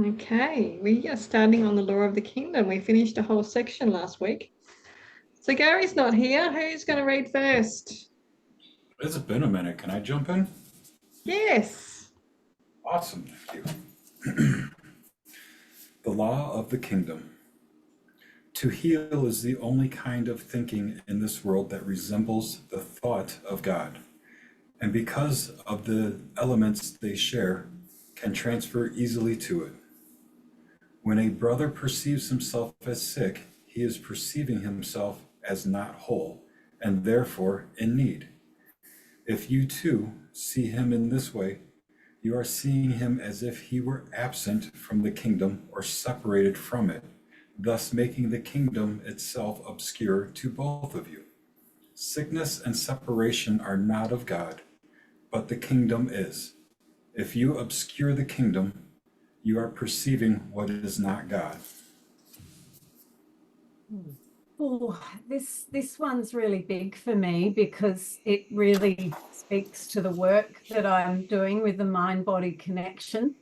Okay, we are starting on the law of the kingdom. We finished a whole section last week. So Gary's not here. Who's going to read first? It's been a minute. Can I jump in? Yes. Awesome, thank you. The law of the kingdom. To heal is the only kind of thinking in this world that resembles the thought of God, and because of the elements they share, can transfer easily to it. When a brother perceives himself as sick, he is perceiving himself as not whole, and therefore in need. If you too see him in this way, you are seeing him as if he were absent from the kingdom or separated from it, thus making the kingdom itself obscure to both of you. Sickness and separation are not of God, but the kingdom is. If you obscure the kingdom, you are perceiving what is not God. Oh, this one's really big for me because it really speaks to the work that I'm doing with the mind-body connection.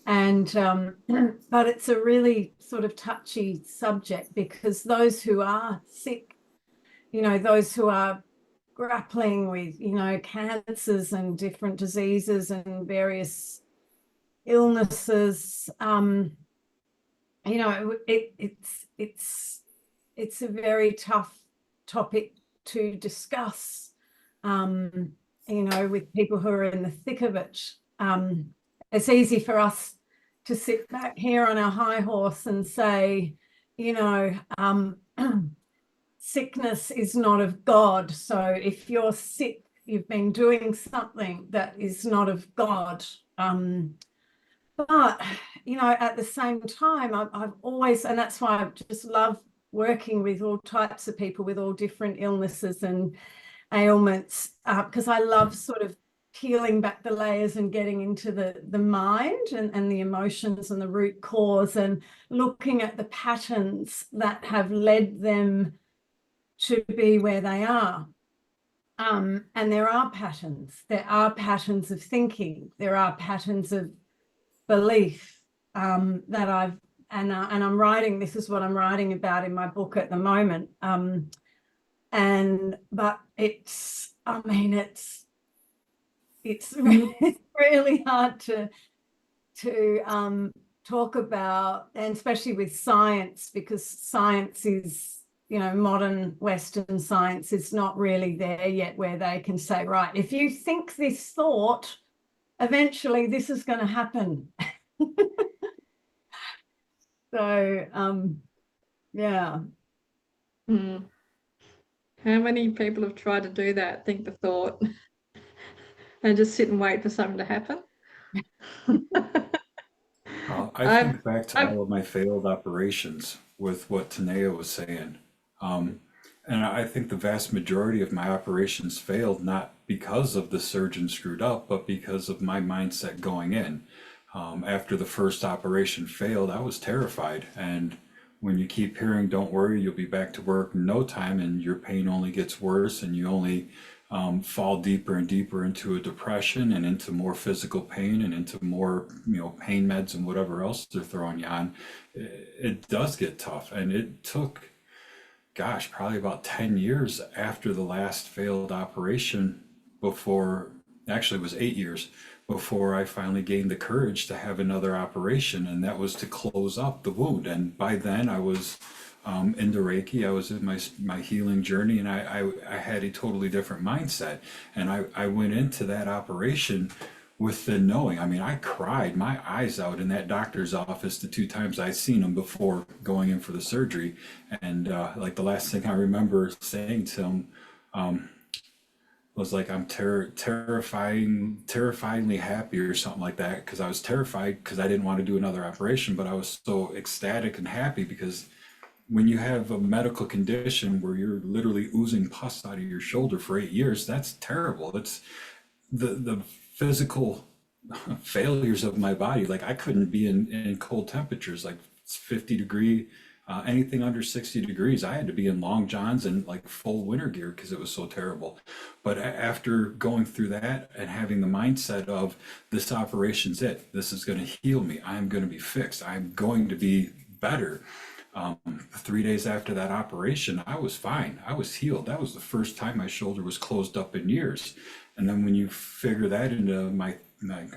And but it's a really sort of touchy subject because those who are sick, those who are grappling with, cancers and different diseases and various illnesses, it's a very tough topic to discuss, with people who are in the thick of it. It's easy for us to sit back here on our high horse and say, sickness is not of God. So if you're sick, you've been doing something that is not of God. But, at the same time, I've always, and that's why I just love working with all types of people with all different illnesses and ailments, because I love sort of peeling back the layers and getting into the mind and the emotions and the root cause and looking at the patterns that have led them to be where they are. And there are patterns of thinking, there are patterns of belief that I'm writing. This is what I'm writing about in my book at the moment. But it's really hard to talk about, and especially with science, because science is, modern Western science is not really there yet where they can say, right, if you think this thought, eventually this is going to happen. So, yeah. How many people have tried to do that, think the thought, and just sit and wait for something to happen? I think back to all of my failed operations with what Tanea was saying. And I think the vast majority of my operations failed not because of the surgeon screwed up, but because of my mindset going in. After the first operation failed, I was terrified. And when you keep hearing, don't worry, you'll be back to work in no time, and your pain only gets worse, and you only fall deeper and deeper into a depression and into more physical pain and into more, pain meds and whatever else they're throwing you on, it does get tough. And it took, gosh, probably about 10 years after the last failed operation before, actually it was 8 years before I finally gained the courage to have another operation, and that was to close up the wound. And by then I was into Reiki, I was in my healing journey, and I had a totally different mindset. And I went into that operation with the knowing. I mean, I cried my eyes out in that doctor's office the two times I'd seen him before going in for the surgery. And like the last thing I remember saying to him was like, I'm terrifyingly happy or something like that, because I was terrified because I didn't want to do another operation, but I was so ecstatic and happy because when you have a medical condition where you're literally oozing pus out of your shoulder for 8 years, that's terrible. It's the physical failures of my body. Like I couldn't be in cold temperatures, like 50 degree Anything under 60 degrees, I had to be in long johns and like full winter gear because it was so terrible. But after going through that and having the mindset of this operation's it, this is going to heal me, I'm going to be fixed, I'm going to be better. 3 days after that operation, I was fine. I was healed. That was the first time my shoulder was closed up in years. And then when you figure that into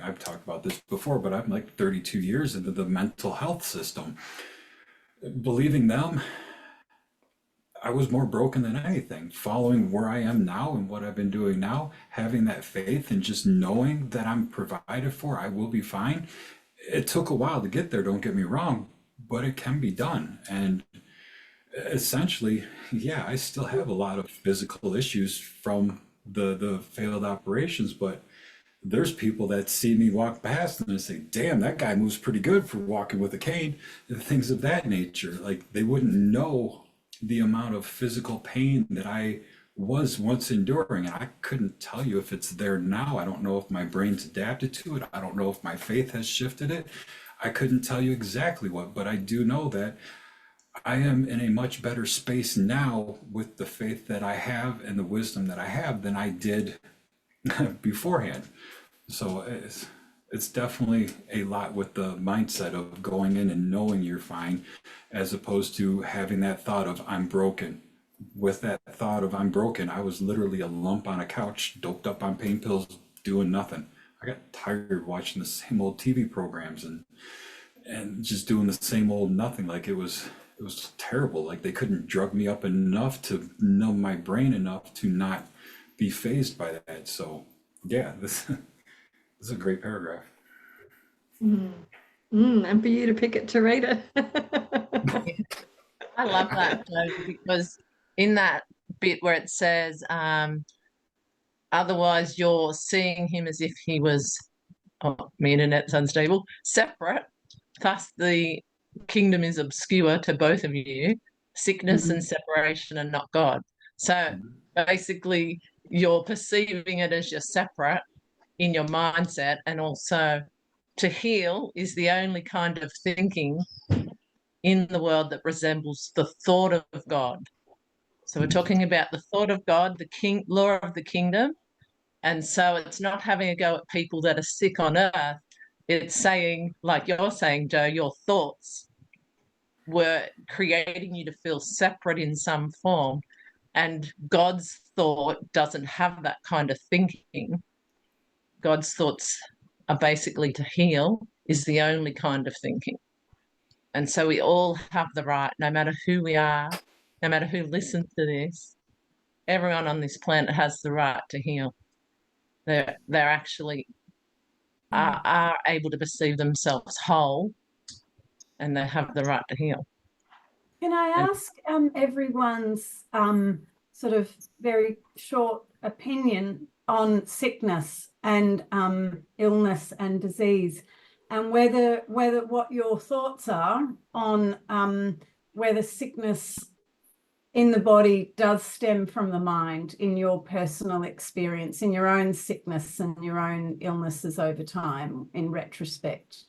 I've talked about this before, but I'm like 32 years into the mental health system. Believing them, I was more broken than anything. Following where I am now and what I've been doing now, having that faith and just knowing that I'm provided for, I will be fine. It took a while to get there, don't get me wrong, but it can be done. And essentially, yeah, I still have a lot of physical issues from the failed operations, but there's people that see me walk past and they say, damn, that guy moves pretty good for walking with a cane, and things of that nature. Like they wouldn't know the amount of physical pain that I was once enduring. And I couldn't tell you if it's there now. I don't know if my brain's adapted to it. I don't know if my faith has shifted it. I couldn't tell you exactly what, but I do know that I am in a much better space now with the faith that I have and the wisdom that I have than I did beforehand. So it's definitely a lot with the mindset of going in and knowing you're fine, as opposed to having that thought of I'm broken. With that thought of I'm broken, I was literally a lump on a couch, doped up on pain pills, doing nothing. I got tired watching the same old TV programs and just doing the same old nothing. Like it was terrible. Like they couldn't drug me up enough to numb my brain enough to not be fazed by that. So yeah, this is a great paragraph. And for you to pick it to read it. I love that, Joe, because in that bit where it says, otherwise you're seeing him as if he was, oh, my internet's unstable, separate, thus the kingdom is obscure to both of you, sickness and separation and not God. So basically you're perceiving it as you're separate in your mindset, and also to heal is the only kind of thinking in the world that resembles the thought of God. So we're talking about the thought of God, the law of the kingdom. And so it's not having a go at people that are sick on earth. It's saying, like you're saying, Joe, your thoughts were creating you to feel separate in some form. And God's thought doesn't have that kind of thinking. God's thoughts are basically to heal is the only kind of thinking. And so we all have the right, no matter who we are, no matter who listens to this, everyone on this planet has the right to heal. They're actually are able to perceive themselves whole, and they have the right to heal. Can I ask everyone's sort of very short opinion on sickness and illness and disease, and whether what your thoughts are on whether sickness in the body does stem from the mind in your personal experience, in your own sickness and your own illnesses over time, in retrospect?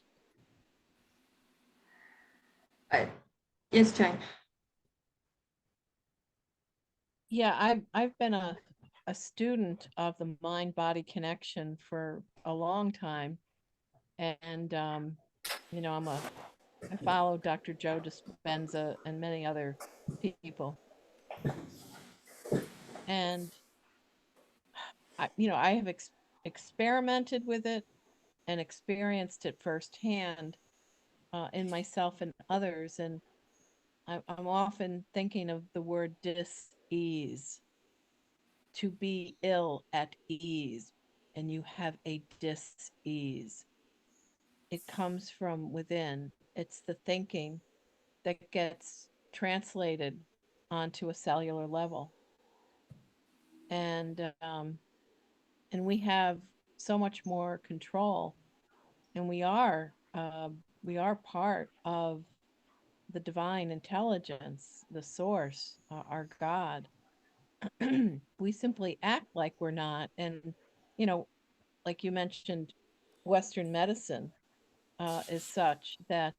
Yes, Jane. Yeah, I've been a student of the mind-body connection for a long time, and you know, I follow Dr. Joe Dispenza and many other people, and I have experimented with it and experienced it firsthand in myself and others, and I'm often thinking of the word dis-ease. To be ill at ease, and you have a dis-ease. It comes from within. It's the thinking that gets translated onto a cellular level. And we have so much more control, and we are part of the divine intelligence, the source, our God. We simply act like we're not. And, like you mentioned, Western medicine is such that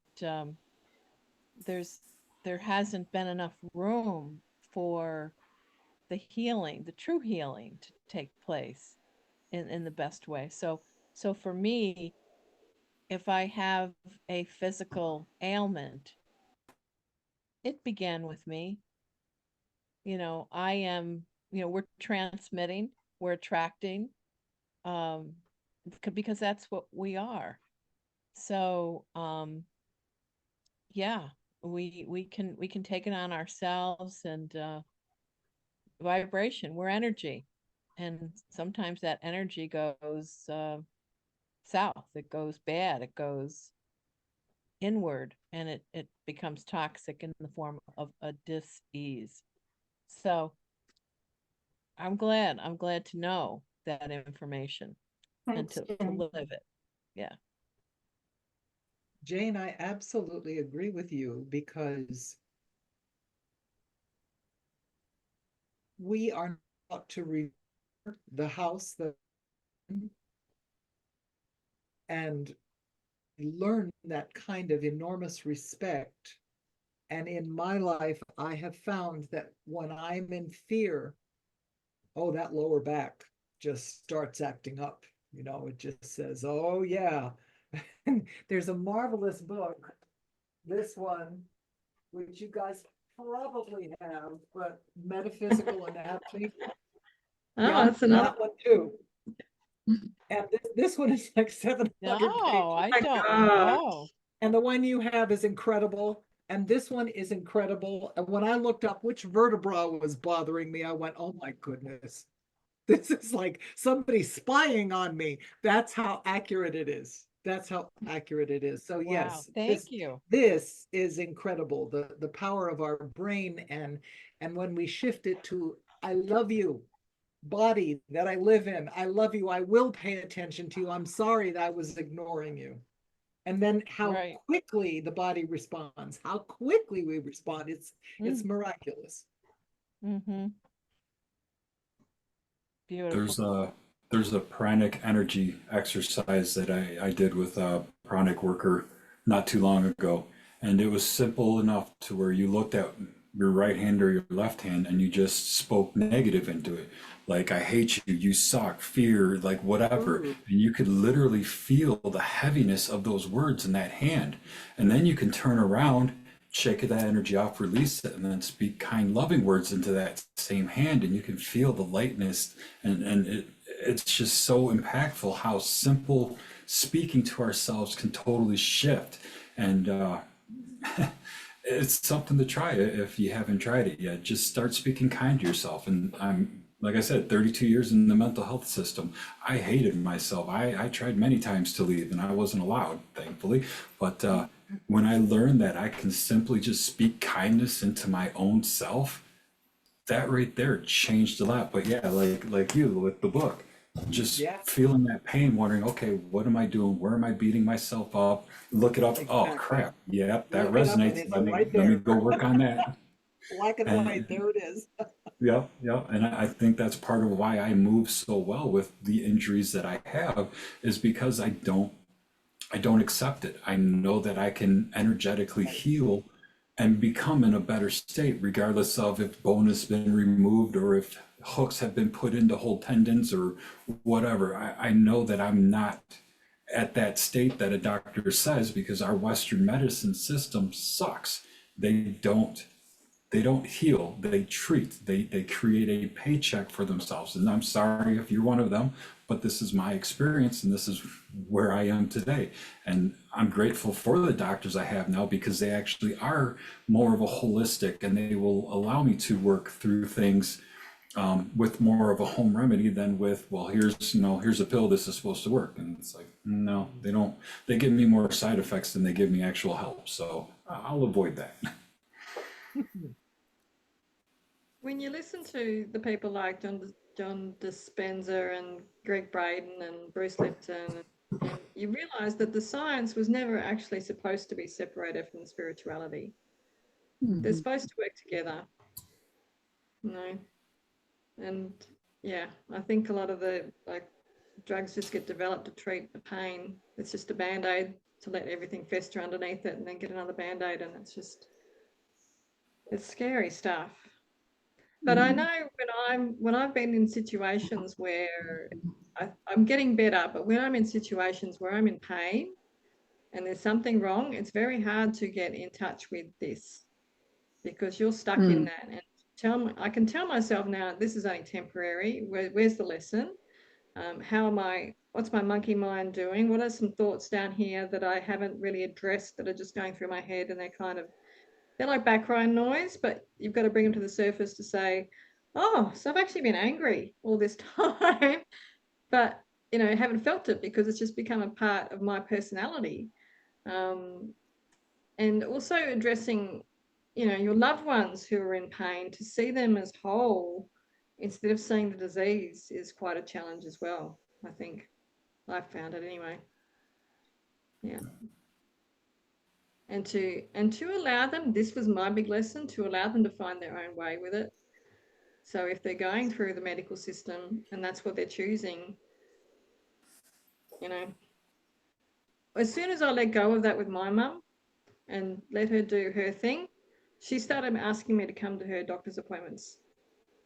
there's there hasn't been enough room for the healing, the true healing to take place in the best way. So for me, if I have a physical ailment, it began with me. I am, we're transmitting, we're attracting, because that's what we are. So, yeah, we can take it on ourselves, and vibration, we're energy. And sometimes that energy goes south, it goes bad, it goes inward, and it becomes toxic in the form of a dis-ease. So I'm glad to know that information and Thanks, to Jane. live it. Yeah. Jane, I absolutely agree with you, because we are not to revere the house and learn that kind of enormous respect. And in my life, I have found that when I'm in fear, oh, that lower back just starts acting up. It just says, oh, yeah. There's a marvelous book, this one, which you guys probably have, but Metaphysical Anatomy. Oh, Yeah, that's another. that one too. And this one is like 700 No, pages. I my don't God. know. And the one you have is incredible. And this one is incredible. And when I looked up which vertebra was bothering me, I went, oh my goodness. This is like somebody spying on me. That's how accurate it is. That's how accurate it is. So Wow, yes, thank you. this is incredible. The power of our brain, and when we shift it to I love you, body that I live in. I love you. I will pay attention to you. I'm sorry that I was ignoring you. And then how Right. quickly the body responds, how quickly we respond. It's miraculous. Mm-hmm. Beautiful. There's a pranic energy exercise that I did with a pranic worker not too long ago. And it was simple enough to where you looked at your right hand or your left hand and you just spoke negative into it. Like, I hate you, you suck, fear, like whatever. Ooh. And you could literally feel the heaviness of those words in that hand. And then you can turn around, shake that energy off, release it, and then speak kind, loving words into that same hand. And you can feel the lightness. And it's just so impactful how simple speaking to ourselves can totally shift. And it's something to try if you haven't tried it yet. Just start speaking kind to yourself. And I'm, like I said, 32 years in the mental health system. I hated myself. I tried many times to leave and I wasn't allowed, thankfully. But when I learned that I can simply just speak kindness into my own self, that right there changed a lot. But yeah, like you with the book, just Yeah. feeling that pain, wondering, okay, what am I doing? Where am I beating myself up? Look it up. Oh Exactly. crap. Yep, that Look it up and resonates. it's Let me right let me there. go work on that. Black and And white, there it is. yeah, yeah. And I think that's part of why I move so well with the injuries that I have, is because I don't accept it. I know that I can energetically heal and become in a better state, regardless of if bone has been removed or if hooks have been put into whole tendons or whatever. I know that I'm not at that state that a doctor says, because our Western medicine system sucks. They don't heal, they treat, they create a paycheck for themselves. And I'm sorry if you're one of them, but this is my experience and this is where I am today. And I'm grateful for the doctors I have now, because they actually are more of a holistic, and they will allow me to work through things with more of a home remedy than with, well, here's a pill, this is supposed to work. And it's like, no, they don't. They give me more side effects than they give me actual help. So I'll avoid that. When you listen to the people like John Dispenza and Greg Braden and Bruce Lipton, and you realize that the science was never actually supposed to be separated from the spirituality. They're supposed to work together. And yeah, I think a lot of the drugs just get developed to treat the pain. It's just a band-aid to let everything fester underneath it, and then get another band-aid, and it's just It's scary stuff. But I know when I've been in situations where I'm getting better, but when I'm in situations where I'm in pain and there's something wrong, it's very hard to get in touch with this because you're stuck in that. And I can tell myself now, this is only temporary. Where's the lesson? What's my monkey mind doing? What are some thoughts down here that I haven't really addressed that are just going through my head, and they're like background noise, but you've got to bring them to the surface to say, oh, so I've actually been angry all this time, but haven't felt it because it's just become a part of my personality. And also addressing, your loved ones who are in pain, to see them as whole instead of seeing the disease is quite a challenge as well. I think I've found it anyway. Yeah. And to allow them, this was my big lesson, to allow them to find their own way with it. So if they're going through the medical system and that's what they're choosing, as soon as I let go of that with my mum and let her do her thing, she started asking me to come to her doctor's appointments.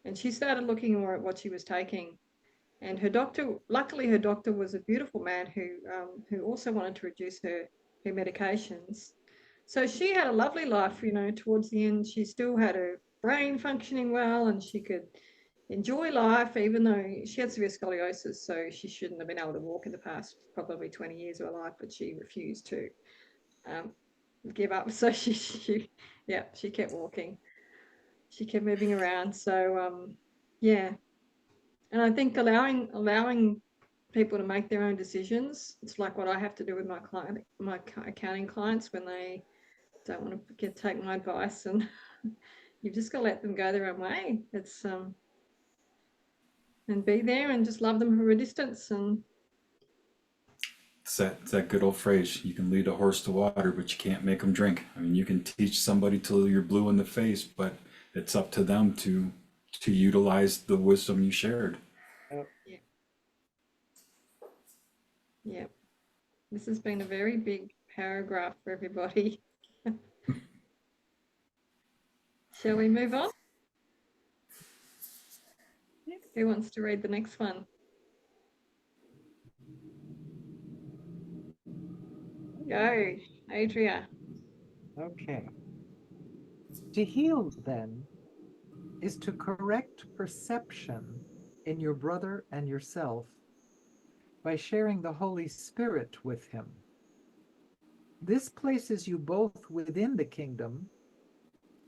And she started looking more at what she was taking. And luckily her doctor was a beautiful man who also wanted to reduce her medications. So she had a lovely life, towards the end. She still had her brain functioning well and she could enjoy life, even though she had severe scoliosis. So she shouldn't have been able to walk in the past probably 20 years of her life, but she refused to give up. So she kept walking. She kept moving around. So, yeah. And I think allowing people to make their own decisions. It's like what I have to do with my accounting clients when they don't want to take my advice, and you've just got to let them go their own way. It's and be there and just love them from a distance. And it's that good old phrase: you can lead a horse to water, but you can't make them drink. I mean, you can teach somebody till you're blue in the face, but it's up to them to utilize the wisdom you shared. Yeah. This has been a very big paragraph for everybody. Shall we move on? Who wants to read the next one? Go, Adria. Okay. To heal, then, is to correct perception in your brother and yourself by sharing the Holy Spirit with him. This places you both within the kingdom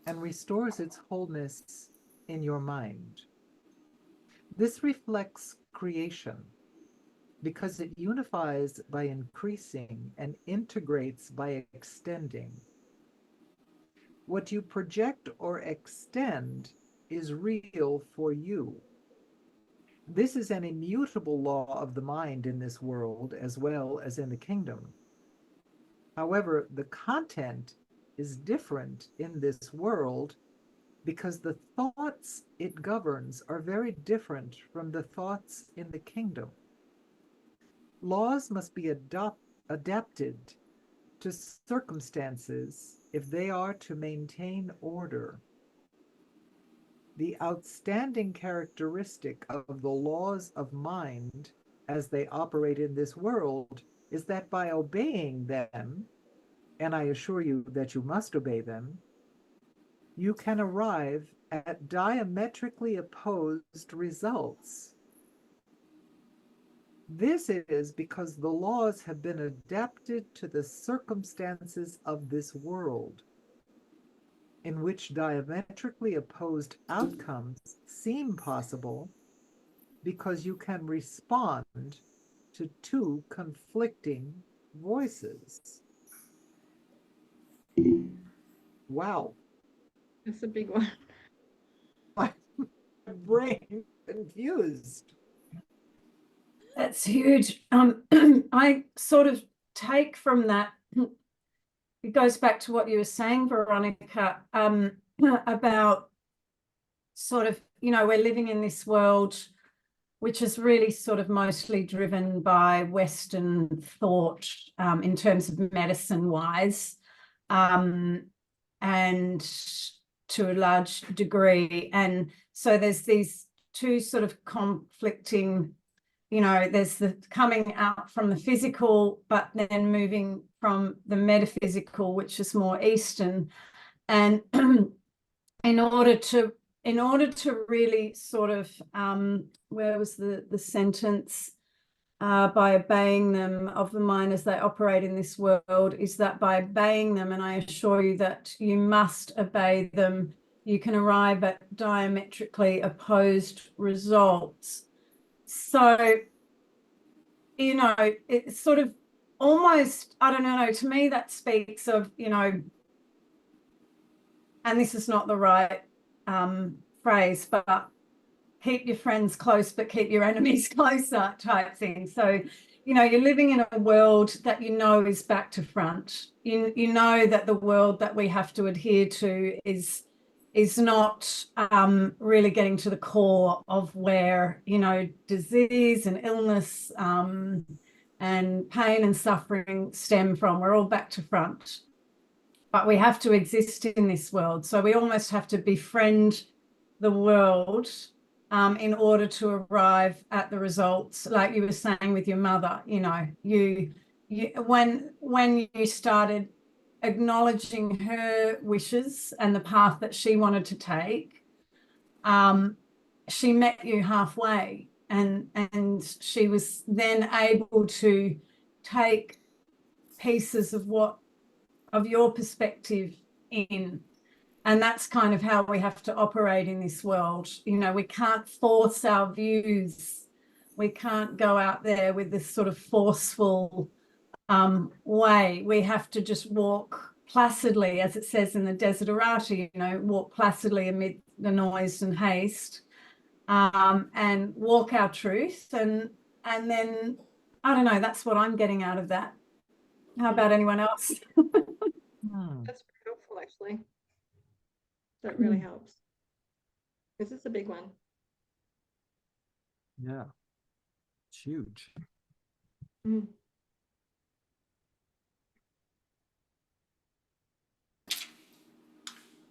and restores its wholeness in your mind. This reflects creation because it unifies by increasing and integrates by extending. What you project or extend is real for you. This is an immutable law of the mind in this world as well as in the kingdom. However, the content is different in this world because the thoughts it governs are very different from the thoughts in the kingdom. Laws must be adapted to circumstances if they are to maintain order. The outstanding characteristic of the laws of mind as they operate in this world is that by obeying them, and I assure you that you must obey them, you can arrive at diametrically opposed results. This is because the laws have been adapted to the circumstances of this world, in which diametrically opposed outcomes seem possible because you can respond to two conflicting voices. Wow. That's a big one. My brain confused. That's huge. I sort of take from that, it goes back to what you were saying, Veronica, about sort of, we're living in this world which is really sort of mostly driven by Western thought in terms of medicine-wise. And to a large degree. And so there's these two sort of conflicting, you know, there's the coming out from the physical, but then moving from the metaphysical, which is more Eastern. And in order to really sort of, where was the sentence? By obeying them of the mind as they operate in this world, is that by obeying them, and I assure you that you must obey them, you can arrive at diametrically opposed results. So, you know, it's sort of almost, I don't know, to me that speaks of, you know, and this is not the right phrase, but keep your friends close, but keep your enemies closer type thing. So, you know, you're living in a world that you know is back to front. You know that the world that we have to adhere to is not really getting to the core of where, you know, disease and illness and pain and suffering stem from. We're all back to front. But we have to exist in this world. So we almost have to befriend the world in order to arrive at the results, like you were saying with your mother. You know, when you started acknowledging her wishes and the path that she wanted to take, she met you halfway, and she was then able to take pieces of your perspective in. And that's kind of how we have to operate in this world. You know, we can't force our views. We can't go out there with this sort of forceful way. We have to just walk placidly, as it says in the Desiderata, you know, walk placidly amid the noise and haste, and walk our truth. And then, I don't know, that's what I'm getting out of that. How about anyone else? That's pretty helpful, actually. That really helps. Because it's a big one. Yeah. It's huge. Mm.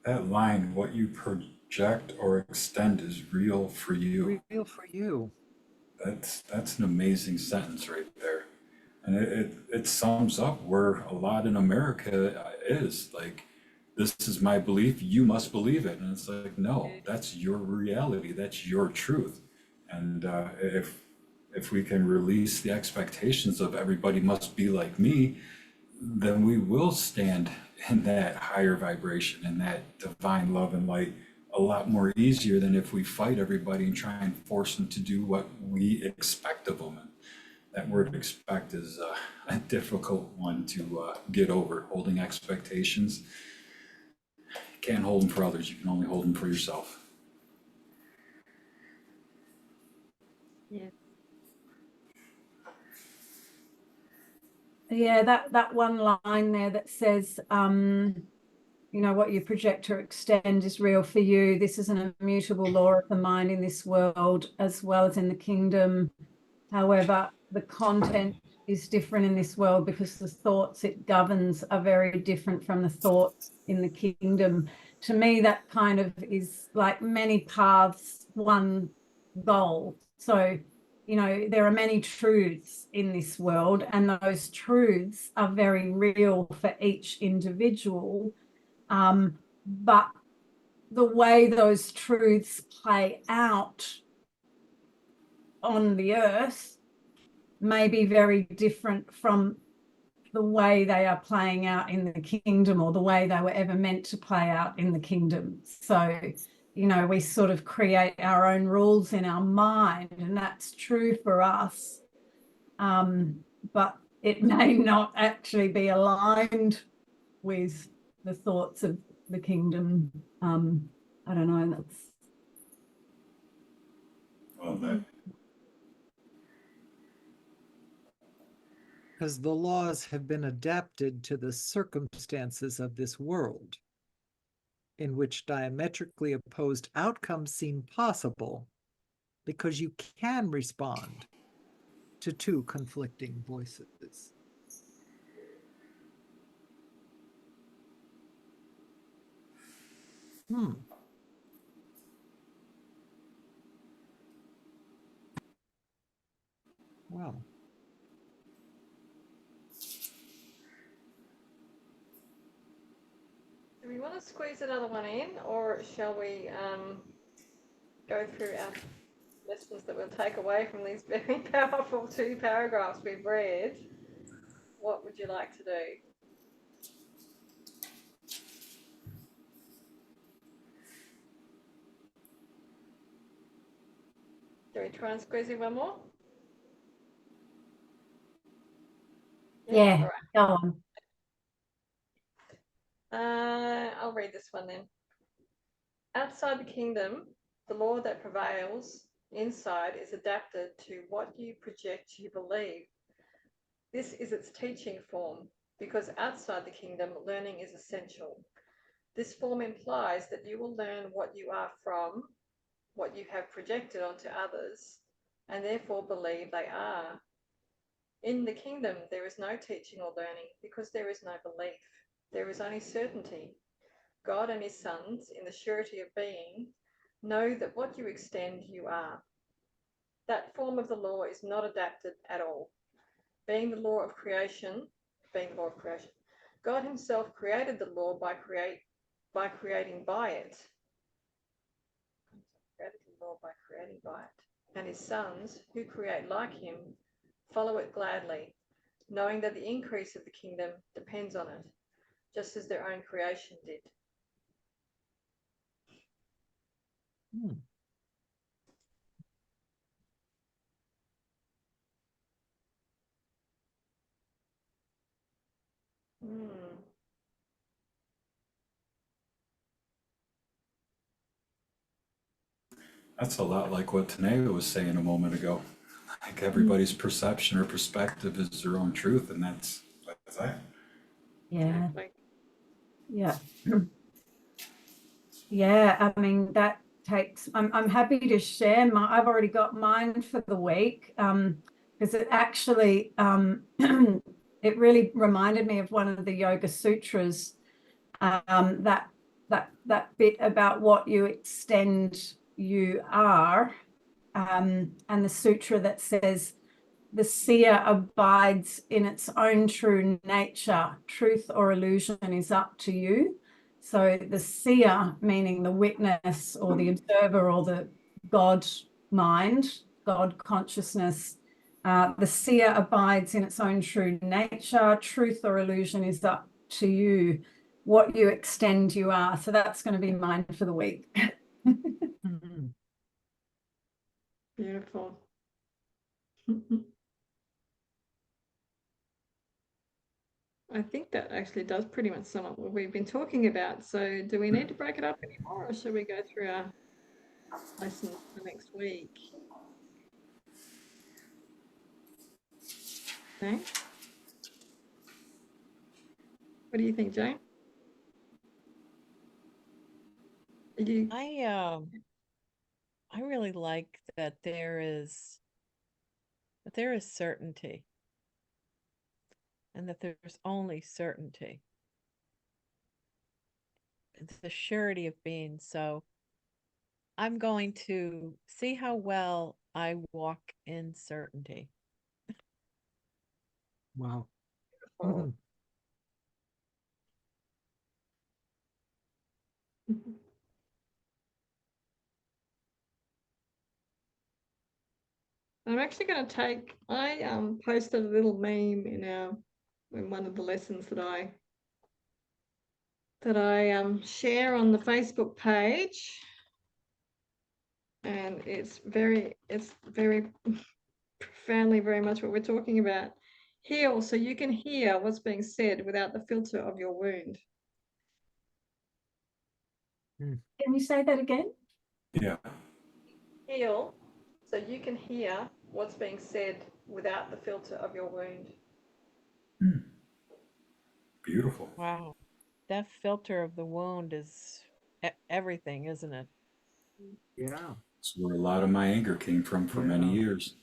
That line, what you project or extend is real for you. Real for you. That's an amazing sentence right there. And it sums up where a lot in America is. Like, this is my belief, you must believe it. And it's like, no, that's your reality, that's your truth. And if we can release the expectations of everybody must be like me, then we will stand in that higher vibration and that divine love and light a lot more easier than if we fight everybody and try and force them to do what we expect of them. And that word expect is a difficult one to get over. Holding expectations, you can't hold them for others, you can only hold them for yourself. Yeah. Yeah, that one line there that says, you know, what you project or extend is real for you. This is an immutable law of the mind in this world as well as in the kingdom. However, the content is different in this world because the thoughts it governs are very different from the thoughts in the kingdom. To me, that kind of is like many paths, one goal. So, you know, there are many truths in this world, and those truths are very real for each individual. But the way those truths play out on the earth may be very different from the way they are playing out in the kingdom, or the way they were ever meant to play out in the kingdom. So, you know, we sort of create our own rules in our mind, and that's true for us. But it may not actually be aligned with the thoughts of the kingdom. I don't know. That's Well, that Because the laws have been adapted to the circumstances of this world, in which diametrically opposed outcomes seem possible, because you can respond to two conflicting voices. Hmm. Well, Do we want to squeeze another one in, or shall we go through our lessons that we'll take away from these very powerful 2 paragraphs we've read? What would you like to do? Do we try and squeeze in one more? Yeah, All right. go on. I'll read this one then. Outside the kingdom, the law that prevails inside is adapted to what you project you believe. This is its teaching form, because outside the kingdom, learning is essential. This form implies that you will learn what you are from what you have projected onto others, and therefore believe they are. In the kingdom, there is no teaching or learning, because there is no belief. There is only certainty. God and his sons, in the surety of being, know that what you extend, you are. That form of the law is not adapted at all. Being the law of creation, God himself created the law by creating by it. Created the law by creating by it. And his sons, who create like him, follow it gladly, knowing that the increase of the kingdom depends on it, just as their own creation did. hmm. That's a lot like what Tanea was saying a moment ago. Like everybody's perception or perspective is their own truth, and that's that. Yeah, Exactly. yeah. Yeah, I mean, that takes, I'm happy to share I've already got mine for the week, because it actually, it really reminded me of one of the Yoga Sutras, that bit about what you extend, you are, and the sutra that says, the seer abides in its own true nature. Truth or illusion is up to you. So the seer, meaning the witness or the observer or the God mind, God consciousness, the seer abides in its own true nature. Truth or illusion is up to you. What you extend, you are. So that's going to be mine for the week. Hmm. Beautiful. I think that actually does pretty much sum up what we've been talking about. So do we need to break it up anymore, or should we go through our lessons for next week? Okay. What do you think, Jane? I really like that there is certainty, and that there's only certainty. It's the surety of being. So I'm going to see how well I walk in certainty. Wow. Oh. I'm actually going to take, I posted a little meme in one of the lessons that I share on the Facebook page, and it's very profoundly very much what we're talking about. Heal so you can hear what's being said without the filter of your wound. Can you say that again? Yeah. Heal so you can hear what's being said without the filter of your wound. Beautiful. Wow. That filter of the wound is everything, isn't it? Yeah. That's where a lot of my anger came from for many Yeah. years.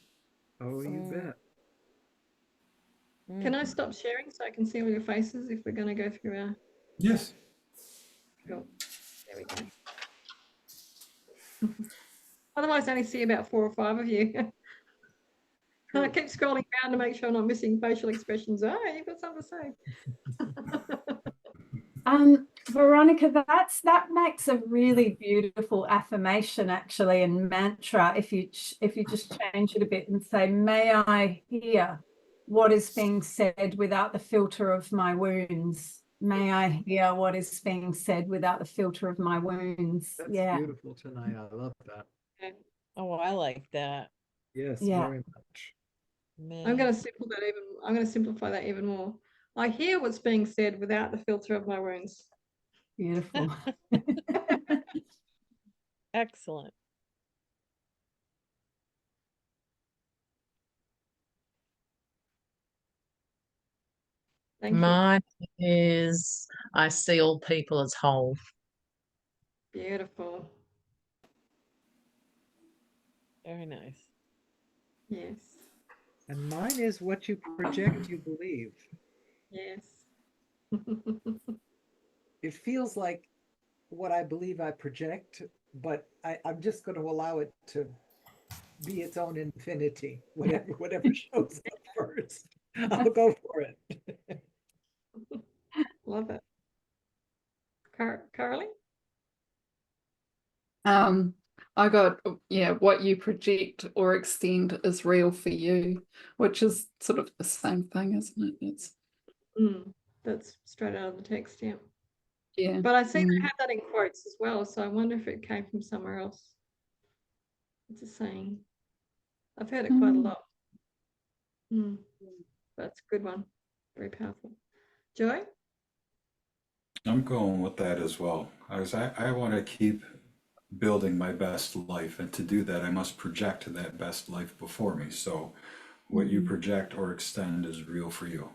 Oh, you bet. Can I stop sharing so I can see all your faces if we're going to go through our... Yes. Cool. There we go. Otherwise, I only see about 4 or 5 of you. And I keep scrolling down to make sure I'm not missing facial expressions. Oh, you've got something to say. Veronica, that makes a really beautiful affirmation actually, and mantra. If you just change it a bit and say, "May I hear what is being said without the filter of my wounds. May I hear what is being said without the filter of my wounds." That's Yeah, beautiful tonight. I love that. Oh, I like that. Yes, Yeah. very much. I'm going Man. to simplify that even more. I hear what's being said without the filter of my wounds. beautiful. Excellent. Thank you. Mine is I see all people as whole. Beautiful. Very nice. Yes. And mine is what you project, you believe. Yes. It feels like what I believe I project, but I'm just going to allow it to be its own infinity, whatever shows up first. I'll go for it. Love it. Carly? I got, yeah, what you project or extend is real for you, which is sort of the same thing, isn't it? It's That's straight out of the text, yeah. yeah. But I see they have that in quotes as well, so I wonder if it came from somewhere else. It's a saying. I've heard it quite a lot. That's a good one. Very powerful. Joy? I'm going with that as well. I want to keep building my best life, and to do that, I must project that best life before me. So, what you project or extend is real for you.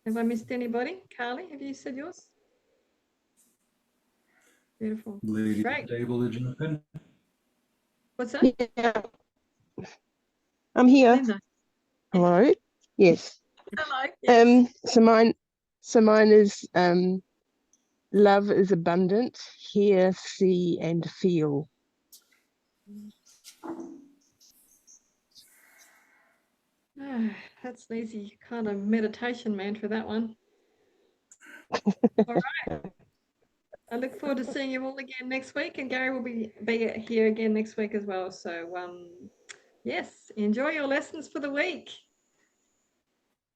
Have I missed anybody? Carly, have you said yours? Beautiful. Lady at Great. the table to jump in. What's that? Yeah, I'm here. Linda. Hello. Yes. Hello. Yes. So mine is love is abundant. Hear, see, and feel. That's an easy kind of meditation mantra, that one. All right. I look forward to seeing you all again next week, and Gary will be here again next week as well. So, yes, enjoy your lessons for the week.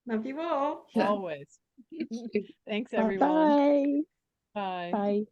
Love you all. Always. Thanks, everyone. Bye. Bye. Bye.